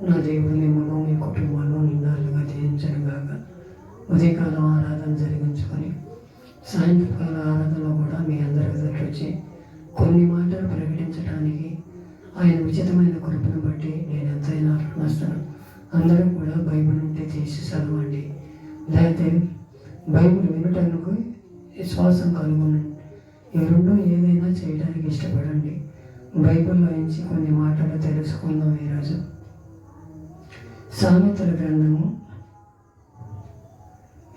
నా దేవుడు మిమ్మల్ని మీ కుటుంబాల్లో నిండాలుగా జయించను గాక. ఉదయకాలం ఆరాధన జరిగించుకొని సాయంత్రకాల ఆరాధనలో కూడా మీ అందరి ఎదుటి వచ్చి కొన్ని మాటలు ప్రకటించడానికి ఆయన ఉచితమైన కృపను బట్టి నేను ఎంతైనా అర్పణిస్తాను. అందరూ కూడా బైబిల్ ఉంటే తీసి చదవండి, లేకపోతే బైబిల్ వినటానికి విశ్వాసం కలుగునండి. ఈ రెండు ఏదైనా చేయడానికి ఇష్టపడండి. బైబిల్లో నుంచి కొన్ని మాటలు తెలుసుకుందాం ఈరోజు. సామెతల గ్రంథము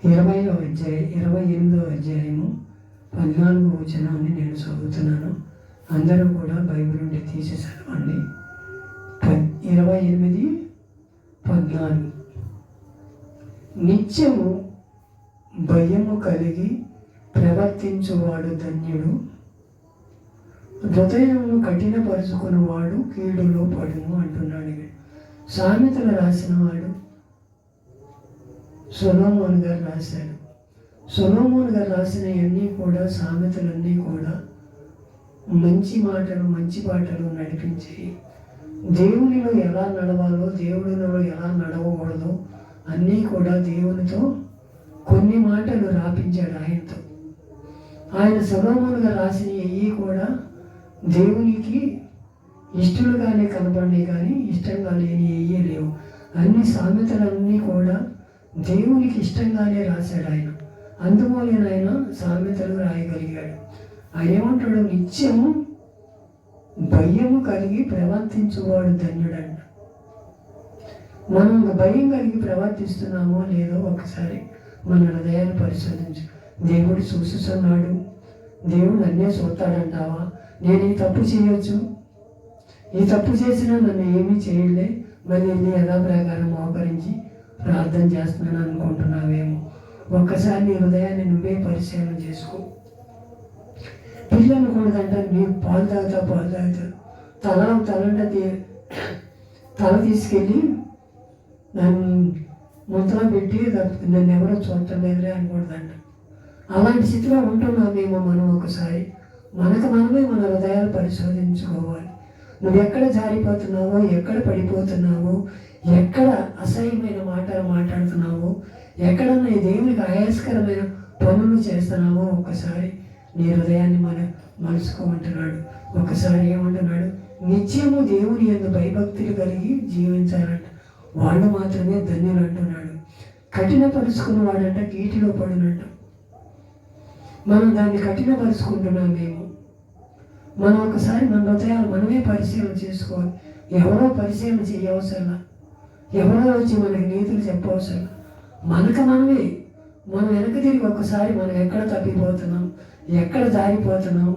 28వ అధ్యాయము 14వ వచనాన్ని నేను చదువుతున్నాను. అందరూ కూడా బైబిల్ నుండి తీసి చదవండి. 28:14 నిత్యము భయము కలిగి ప్రవర్తించువాడు ధన్యుడు, హృదయమును కఠినపరుచుకున్నవాడు కీడులో పడును అంటున్నాడు. సామెతలు రాసిన వాడు సొలొమోను గారు రాశాడు. సొలొమోను గారు రాసినవన్నీ కూడా సామెతలన్నీ కూడా మంచి మాటలు, మంచి పాటలు నడిపించి దేవునిలో ఎలా నడవాలో, దేవునిలో ఎలా నడవకూడదో అన్నీ కూడా దేవునితో కొన్ని మాటలు రాపించాడు ఆయనతో. ఆయన సొలొమోను గారు రాసినవి కూడా దేవునికి ఇష్టలుగానే కనపడినాయి, కానీ ఇష్టంగా లేని ఏయే లేవు. అన్ని సామెతలన్నీ కూడా దేవునికి ఇష్టంగానే రాశాడు ఆయన. అందువలన ఆయన సామెతలు రాయగలిగాడు. ఆయన ఏమంటాడు? నిత్యము భయము కలిగి ప్రవర్తించువాడు ధన్యుడంట. మనం భయం కలిగి ప్రవర్తిస్తున్నామో లేదో ఒకసారి మన హృదయాన్ని పరిశోధించు. దేవుడు చూస్తున్నాడు, దేవుడు నన్నే చూస్తాడంటావా? నేను ఈ తప్పు చేయొచ్చు, ఈ తప్పు చేసినా నన్ను ఏమీ చేయలే, మరి నేను యథా ప్రకారం మోకరించి ప్రార్థన చేస్తున్నాను అనుకుంటున్నావేమో. ఒక్కసారి నీ హృదయాన్ని నువ్వే పరిశీలన చేసుకో. పిల్లలు కూడా అంటారు, నీ పాలు తాగుతావు, తల తీసుకెళ్ళి నన్ను ముద్దలో పెట్టి నన్ను ఎవరో చూడటం లేదులే అనకూడదంట. అలాంటి స్థితిలో ఉంటున్నామేమో మనం. ఒకసారి మనకు మనమే మన హృదయాలు పరిశోధించుకోవాలి. నువ్వు ఎక్కడ జారిపోతున్నావో, ఎక్కడ పడిపోతున్నావో, ఎక్కడ అసహ్యమైన మాటలు మాట్లాడుతున్నావో, ఎక్కడన్నా దేవునికి ఆయాస్కరమైన పనులు చేస్తున్నావో ఒకసారి నీ హృదయాన్ని మలుసుకోమంటున్నాడు. ఒకసారి ఏమంటున్నాడు? నిత్యము దేవుని యందు భయభక్తులు కలిగి జీవించాలంట, వాళ్ళు మాత్రమే ధన్యులు అంటున్నాడు. కఠినపరుచుకున్నవాడంట కీటిలో పడునంట. మనం దాన్ని కఠినపరుచుకుంటున్నామేమో. మనం ఒకసారి మన హృదయాలు మనమే పరిశీలన చేసుకోవాలి. ఎవరో పరిశీలన చేయవసరం, ఎవరో వచ్చి మనకి నీతులు చెప్పవసరం. మనకు మనమే మనం వెనక తిరిగి ఒకసారి మనం ఎక్కడ తప్పిపోతున్నాం, ఎక్కడ జారిపోతున్నాం,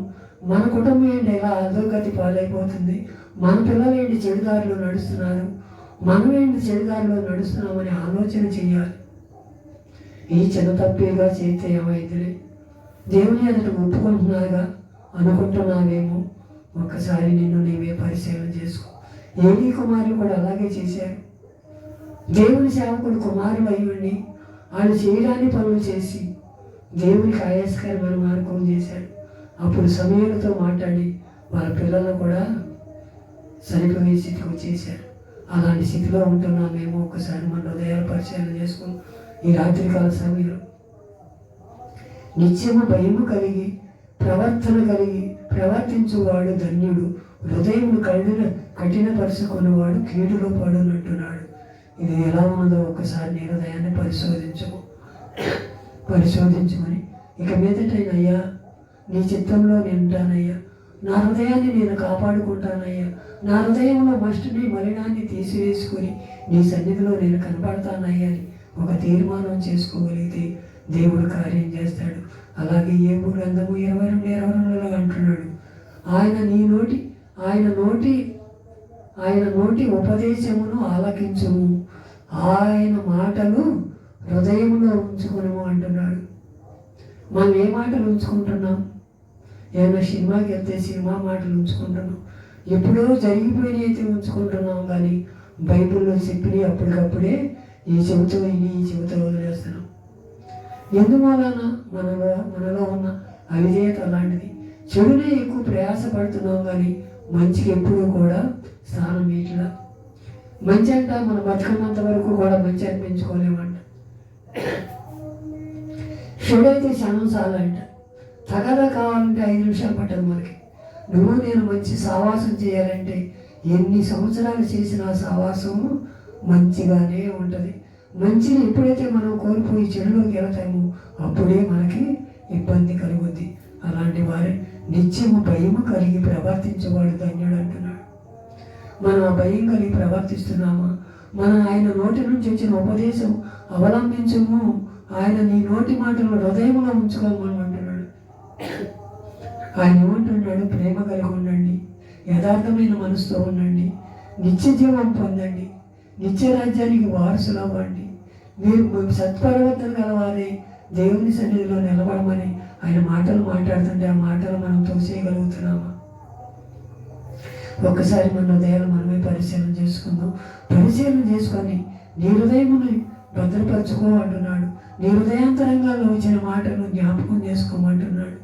మన కుటుంబం ఏంటి ఎలా అధోగతి పాలైపోతుంది, మన పిల్లలు ఏంటి చెడుదారిలో నడుస్తున్నారు, మనం ఏంటి చెడుదారిలో నడుస్తున్నామని ఆలోచన చేయాలి. ఈ చిన్న తప్పేగా చేస్తే ఏమైందిలే, దేవుని ఎదుట ఒప్పుకుంటున్నాగా అనుకుంటున్నావేమో. ఒక్కసారి నిన్ను నీవే పరిశీలన చేసుకో. ఏలీ కుమారులు కూడా అలాగే చేశారు. దేవుని సేవకుడు కుమారులు అయ్యండి వాళ్ళు చేయడాన్ని పనులు చేసి దేవునికి ఆయాస్కరమైన మార్గం చేశాడు. అప్పుడు సమూయేలుతో మాట్లాడి వాళ్ళ పిల్లలను కూడా సరిపోయే స్థితికి వచ్చేసారు. అలాంటి స్థితిలో ఉంటున్నామేమో. ఒకసారి మన హృదయాలు పరిశీలన చేసుకుని ఈ రాత్రికాల సమయంలో నిత్యము భయము కలిగి ప్రవర్తన కలిగి ప్రవర్తించువాడు ధన్యుడు, హృదయము కఠినపరుచుకున్నవాడు కీడులో పడునంటున్నాడు. ఇది ఎలా ఉన్నదో ఒకసారి నీ హృదయాన్ని పరిశోధించమని ఇక మీదటైనయ్యా నీ చిత్తంలో నేను ఉంటానయ్యా, నా హృదయాన్ని నేను కాపాడుకుంటానయ్యా, నా హృదయంలో మస్టుని మలినాన్ని తీసివేసుకొని నీ సన్నిధిలో నేను కనపడతానయ్యా అని ఒక తీర్మానం చేసుకోగలిగితే దేవుడు కార్యం చేస్తాడు. అలాగే యోబు గ్రంథము 22:22 అంటున్నాడు, ఆయన నోటి ఉపదేశమును ఆలకించుము, ఆయన మాటలు హృదయంలో ఉంచుకును అంటున్నాడు. మనం ఏ మాటలు ఉంచుకుంటున్నాం? ఏమైనా సినిమాకి వెళ్తే సినిమా మాటలు ఉంచుకుంటున్నాం, ఎప్పుడో జరిగిపోయినవి అయితే ఉంచుకుంటున్నాం, కానీ బైబిల్లో చెప్పినవి అప్పటికప్పుడే ఈ చెబుతూ వదిలేస్తున్నాం. ఎందువలన మనలో ఉన్న అవిధేయత అలాంటిది. చెడునే ఎక్కువ ప్రయాసపడుతున్నాం, కానీ మంచికి ఎప్పుడూ కూడా స్థానం ఇట్లా. మంచి అంట మనం బతుకున్నంత వరకు కూడా మంచి అనిపించుకోలేమంట. చెడైతే క్షణం చాలంట. తగదా కావాలంటే 5 నిమిషాలు పట్టదు మనకి. నువ్వు నేను మంచి సావాసం చేయాలంటే ఎన్ని సంవత్సరాలు చేసిన సావాసము మంచిగానే ఉంటుంది. మంచిని ఎప్పుడైతే మనం కోల్పోయి చెడులోకి వెళతామో అప్పుడే మనకి ఇబ్బంది కలుగుద్ది. అలాంటి వారి నిత్యము భయము కలిగి ప్రవర్తించేవాడు ధన్యుడు అంటున్నాడు. మనం ఆ భయం కలిగి ప్రవర్తిస్తున్నామా? మనం ఆయన నోటి నుంచి వచ్చిన ఉపదేశం అవలంబించము. ఆయన నీ నోటి మాటలు హృదయంలో ఉంచుకోమని అంటున్నాడు. ఆయన ఏమంటున్నాడు? ప్రేమ కలిగి ఉండండి, యథార్థమైన మనసుతో ఉండండి, నిత్య జీవం పొందండి, నిత్య రాజ్యానికి వారసులు అవ్వండి, మీరు సత్ప్రవర్తన గలవారే దేవుని సన్నిధిలో నిలబడమని ఆయన మాటలు మాట్లాడుతుంటే ఆ మాటలు మనం తోసేయగలుగుతున్నామా? ఒక్కసారి మన హృదయాలు మనమే పరిశీలన చేసుకుందాం. పరిశీలన చేసుకొని నీ హృదయముని భద్రపరచుకో అంటున్నాడు. నీ హృదయాంతరంగాల్లో వచ్చిన మాటలను జ్ఞాపకం చేసుకోమంటున్నాడు.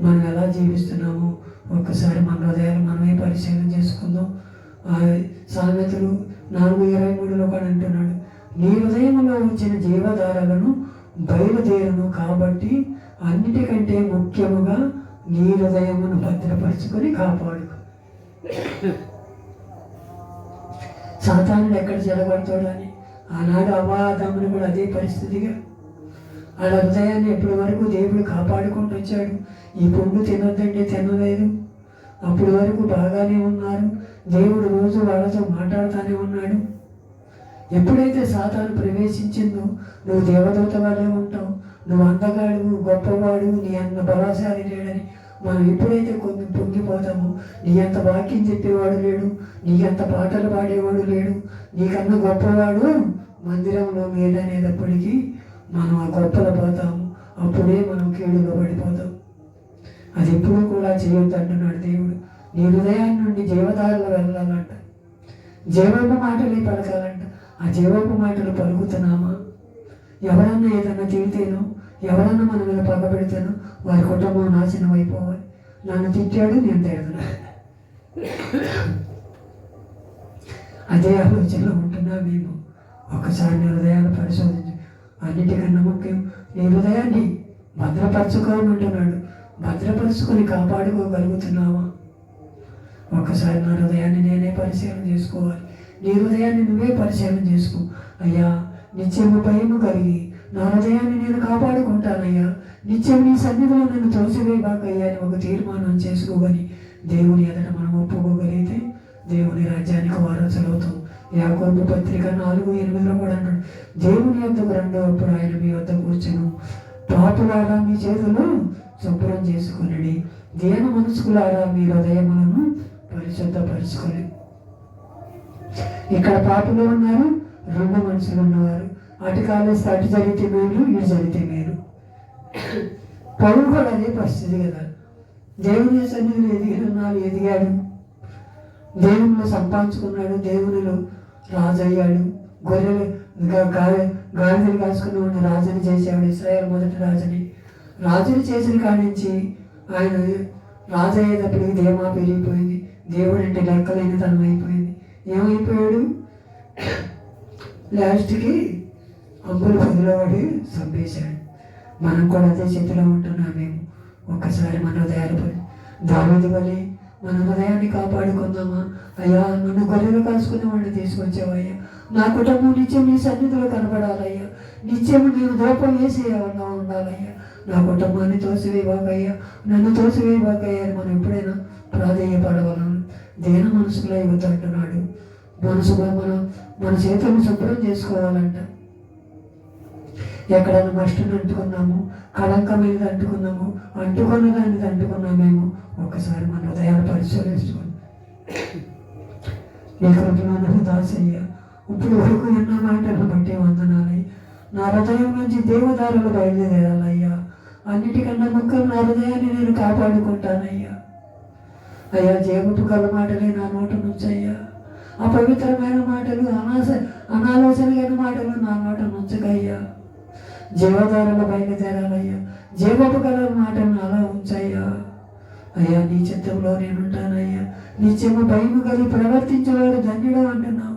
మనం ఎలా జీవిస్తున్నామో ఒక్కసారి మన హృదయాలు మనమే పరిశీలన చేసుకుందాం. సామెతలు 4:23 కూడా అంటున్నాడు, నీ హృదయంలో వచ్చిన జీవధారలను బయలుదేరును కాబట్టి అన్నిటికంటే ముఖ్యముగా నీ హృదయమును భద్రపరుచుకొని కాపాడుకో. సాతానుడు ఎక్కడ చెడగొడతాడని ఆనాడు అవాదమును కూడా అదే పరిస్థితిగా వాళ్ళ హృదయాన్ని ఎప్పటి వరకు దేవుడు కాపాడుకుంటూ వచ్చాడు. ఈ పొంగు తినొద్దంటే తినలేదు. అప్పటి వరకు బాగానే ఉన్నారు. దేవుడు రోజు వాళ్ళతో మాట్లాడుతూనే ఉన్నాడు. ఎప్పుడైతే సాతాను ప్రవేశించిందో నువ్వు దేవదూత వల్లే ఉంటావు, నువ్వు అందగాడు, గొప్పవాడు, నీ అన్న బలశాలి లేడని మనం ఎప్పుడైతే కొన్ని పొంగిపోతామో, నీ అంత వాక్యం చెప్పేవాడు లేడు, నీకంత పాటలు పాడేవాడు లేడు, నీకన్నా గొప్పవాడు మందిరంలో లేదనేటప్పటికీ మనం ఆ గొప్పలు పోతాము. అప్పుడే మనం కీడులో పడిపోతాం. అది ఎప్పుడూ కూడా చేయొద్దు అంటున్నాడు దేవుడు. నీ హృదయాన్ని నుండి జీవధారలు వెళ్ళాలంట, జీవపు మాటలే పలకాలంట. ఆ జీవపు మాటలు పలుకుతున్నామా? ఎవరన్నా ఏదన్నా తిడితేనో, ఎవరన్నా మన మీద పగబెడితేనో వారి కుటుంబం నాశనం అయిపోవాలి. నన్ను తిట్టాడు, నేను తిడుతున్నా, అదే ఆలోచనలో ఉంటున్నా మేము. ఒకసారి నీ హృదయాన్ని పరిశోధించు. అన్నిటికన్నా ముఖ్యం నీ హృదయాన్ని భద్రపరచుకోమంటున్నాడు. భద్రపరుచుకొని కాపాడుకోగలుగుతున్నావా? ఒకసారి నా హృదయాన్ని నేనే పరిశీలన చేసుకోవాలి. నీ హృదయాన్ని నువ్వే పరిశీలన చేసుకో. అయ్యా, నిత్యము భయము కలిగి నా హృదయాన్ని నేను కాపాడుకుంటానయ్యా, నిత్యం నీ సన్నిధిలో నన్ను తోసివేయబాకయ్యా అని ఒక తీర్మానం చేసుకోగని దేవుని ఎదుట మనం ఒప్పుకోగలిగితే దేవుని రాజ్యానికి వారసులవుతాం. యాకోబు పత్రిక 4:8 కూడా అన్నాడు, దేవుని యొద్దకు రండు, అప్పుడు ఆయన మీ వద్ద కూర్చును. పాపులారా మీ చేతులు శుభ్రం చేసుకుని, దేన మనసుకులారా మీ హృదయములను పరిశుద్ధపరుచుకొని. ఇక్కడ పాపులు ఉన్నారు, 2 మనుషులు ఉన్నవారు. అటు కాలేస్తే అటు జరిగితే మేలు, ఇటు జరిగితే మేలు. పౌలు కూడా అదే పరిస్థితి కదా. దేవుని సన్నిధిలో ఎదిగినాడు, ఎదిగాడు, దేవునిలో సంపాదించుకున్నాడు, దేవునిలో రాజు అయ్యాడు. గొర్రెలు గాడిదలు కాసుకున్నవాడిని రాజుని చేశాడు. ఇశ్రాయేలు మొదటి రాజుని చేసిన కాడి నుంచి ఆయన రాజు అయ్యేటప్పటికి ధీమా పెరిగిపోయింది. దేవుడు అంటే లెక్కలేని తనం అయిపోయింది. ఏమైపోయాడు? లాస్ట్కి అంబులు పొదిలోవాడు చంపేశాడు. మనం కూడా అదే స్థితిలో ఉంటున్నామేమో. ఒక్కసారి మన హృదయాలు దావీదు వలె మన హృదయాన్ని కాపాడుకుందామా? అయ్యా, నన్ను గొర్రెలు కాసుకునే వాడిని తీసుకొచ్చావయ్యా, నా కుటుంబం నిత్యం నీ సన్నిధిలో కనపడాలయ్యా, నిత్యం నేను దూపం వేసి ఏమన్నా ఉండాలయ్యా, నా కుటుంబాన్ని తోసివేయబాకయ్యా, నన్ను తోసివేయబాకయ్యా అని మనం ఎప్పుడైనా ప్రాధేయపడవలను. దేన మనసులో ఇవ్వదంటున్నాడు. మనసుగా మన చేతులను శుభ్రం చేసుకోవాలంట. ఎక్కడైనా మస్టును అంటుకున్నాము, కళంకమైనది అంటుకున్నాము, అంటుకున్న దానిది అంటుకున్నామేమో. ఒకసారి మన హృదయాలు పరిశీలించుకోండి. నీ కృపలో నన్ను దాసయ్య, ఇప్పుడు వరకు ఎన్నో మాటలను బట్టి వందనాలయ్య. నా హృదయం నుంచి దేవదారులు బయలుదేరాలయ్యా. అన్నిటికన్నా ముఖ్యం నా హృదయాన్ని నేను కాపాడుకుంటానయ్యా. అయ్యా, జీవపు గల మాటలే నా నోట నుంచయ్యా. అపవిత్రమైన మాటలు, అనాలోచనమైన మాటలు నా నోట నుంచకయ్యా. జీవధారలు బయలుదేరాలయ్యా. జీవపు గల మాటలను అలా ఉంచయ్యా. అయ్యా, నీ చిత్తంలో నేనుంటానయ్యా. నిత్యము భయము కలిగి ప్రవర్తించేవాడు ధన్యుడు అంటున్నావు.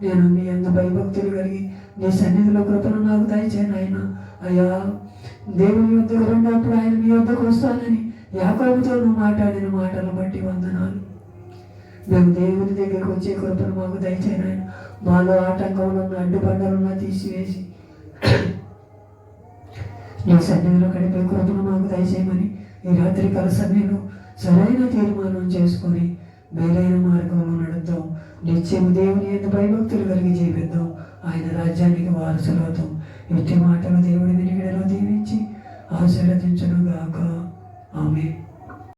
నేను నీ యందు భయభక్తులు కలిగి నీ సన్నిధిలో కృపను నాకు దయచేయను ఆయన. అయ్యా, దేవుని యొద్దకు రెండప్పుడు ఆయన మీ యొద్దకు వస్తానని యాకోబుతో నువ్వు మాట్లాడిన మాటలను బట్టి వందనాలు. మేము దేవుని దగ్గరికి వచ్చే కృపను మాకు దయచేయను ఆయన. మాలో ఆటంకంలో ఉన్న అడ్డుబండలున్నా తీసివేసి నీ సన్నిధిలో గడిపే కృపను మాకు దయచేయమని ఈ రాత్రి కాల సమయంలో సరైన తీర్మానం చేసుకొని మేలైన మార్గంలో నడుద్దాం. నిత్యము దేవుని యందు భయభక్తులు కలిగి జీవిద్దాం. ఆయన రాజ్యానికి వారసులవుతాం. ఇట్టి మాటలు దేవుడి వినికిడిలో దీవించి ఆశీర్వదించును గాక. ఆమేన్.